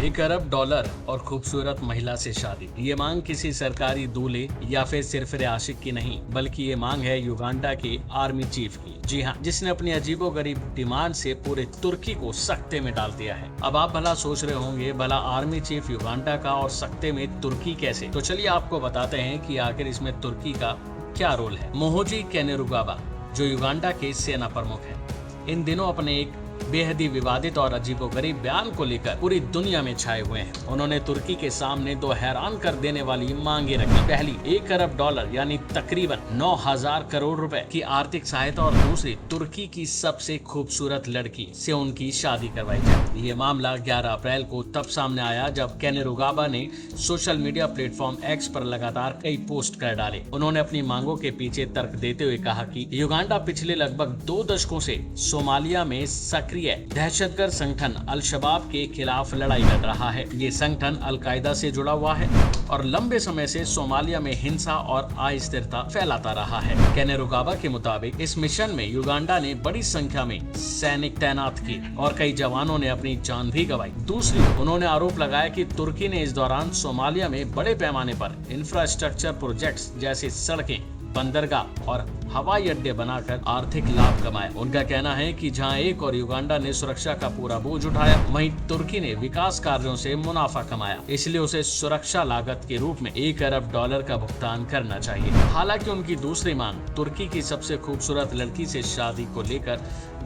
$1 अरब और खूबसूरत महिला से शादी, ये मांग किसी सरकारी दूल्हे या फिर सिर्फ आशिक की नहीं, बल्कि ये मांग है युगांडा के आर्मी चीफ की। जी हाँ, जिसने अपनी अजीबोगरीब डिमांड से पूरे तुर्की को सकते में डाल दिया है। अब आप भला सोच रहे होंगे, भला आर्मी चीफ युगांडा का और सकते में तुर्की कैसे? तो चलिए आपको बताते हैं कि आखिर इसमें तुर्की का क्या रोल है। मोहोजी कैनेरुगाबा, जो युगांडा के सेना प्रमुख है, इन दिनों अपने एक बेहद ही विवादित और अजीबोगरीब बयान को लेकर पूरी दुनिया में छाए हुए हैं। उन्होंने तुर्की के सामने दो हैरान कर देने वाली मांगे रखी। पहली, $1 अरब यानी तकरीबन 9,000 करोड़ रुपए की आर्थिक सहायता, और दूसरी, तुर्की की सबसे खूबसूरत लड़की से उनकी शादी करवाई जाए। ये मामला 11 अप्रैल को तब सामने आया जब कैनेरुगाबा ने सोशल मीडिया प्लेटफॉर्म एक्स पर लगातार कई पोस्ट कर डाले। उन्होंने अपनी मांगों के पीछे तर्क देते हुए कहा कि युगांडा पिछले लगभग 2 दशकों से सोमालिया में सक्रिय दहशतगर्द संगठन अल-शबाब के खिलाफ लड़ाई लड़ रहा है। ये संगठन अल-कायदा से जुड़ा हुआ है और लंबे समय से सोमालिया में हिंसा और अस्थिरता फैलाता रहा है। कैनेरुगाबा के मुताबिक इस मिशन में युगांडा ने बड़ी संख्या में सैनिक तैनात किए और कई जवानों ने अपनी जान भी गंवाई। दूसरी, उन्होंने आरोप लगाया कि तुर्की ने इस दौरान सोमालिया में बड़े पैमाने पर इंफ्रास्ट्रक्चर प्रोजेक्ट्स जैसे सड़कें, बंदरगाह और हवाई अड्डे बनाकर आर्थिक लाभ कमाया। उनका कहना है कि जहां एक और युगांडा ने सुरक्षा का पूरा बोझ उठाया, वहीं तुर्की ने विकास कार्यों से मुनाफा कमाया। इसलिए उसे सुरक्षा लागत के रूप में $1 अरब का भुगतान करना चाहिए। हालांकि उनकी दूसरी मांग, तुर्की की सबसे खूबसूरत लड़की से शादी को लेकर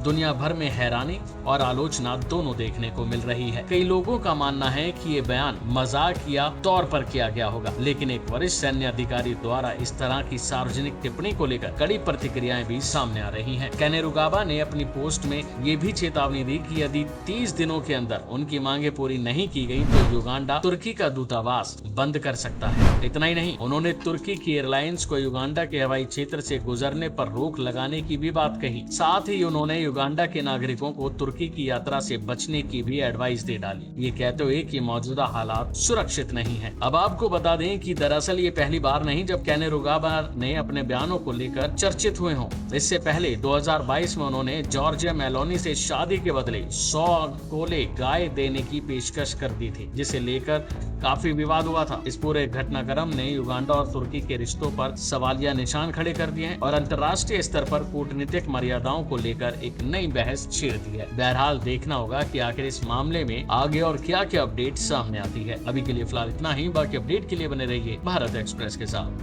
दुनिया भर में हैरानी और आलोचना दोनों देखने को मिल रही है। कई लोगों का मानना है कि ये बयान मजाकिया तौर पर किया गया होगा, लेकिन एक वरिष्ठ सैन्य अधिकारी द्वारा इस तरह की सार्वजनिक टिप्पणी को लेकर कड़ी प्रतिक्रियाएं भी सामने आ रही हैं। कैनेरुगाबा ने अपनी पोस्ट में ये भी चेतावनी दी कि यदि 30 दिनों के अंदर उनकी मांगे पूरी नहीं की गई तो युगांडा तुर्की का दूतावास बंद कर सकता है। इतना ही नहीं, उन्होंने तुर्की की एयरलाइंस को युगांडा के हवाई क्षेत्र से गुजरने पर रोक लगाने की भी बात कही। साथ ही उन्होंने युगांडा के नागरिकों को तुर्की की यात्रा से बचने की भी एडवाइस दे डाली, ये कहते हुए कि मौजूदा हालात सुरक्षित नहीं है। अब आपको बता दें कि दरअसल ये पहली बार नहीं जब कैनेरुगाबा ने अपने बयानों को लेकर चर्चित हुए हों। इससे पहले 2022 में उन्होंने जॉर्जिया मेलोनी से शादी के बदले 100 कोले गाय देने की पेशकश कर दी थी, जिसे लेकर काफी विवाद हुआ था। इस पूरे घटनाक्रम ने युगांडा और तुर्की के रिश्तों पर सवालिया निशान खड़े कर दिए हैं और अंतर्राष्ट्रीय स्तर पर कूटनीतिक मर्यादाओं को लेकर एक नई बहस छेड़ दी है। बहरहाल देखना होगा कि आखिर इस मामले में आगे और क्या क्या अपडेट सामने आती है। अभी के लिए फिलहाल इतना ही। बाकी अपडेट के लिए बने रहिए भारत एक्सप्रेस के साथ।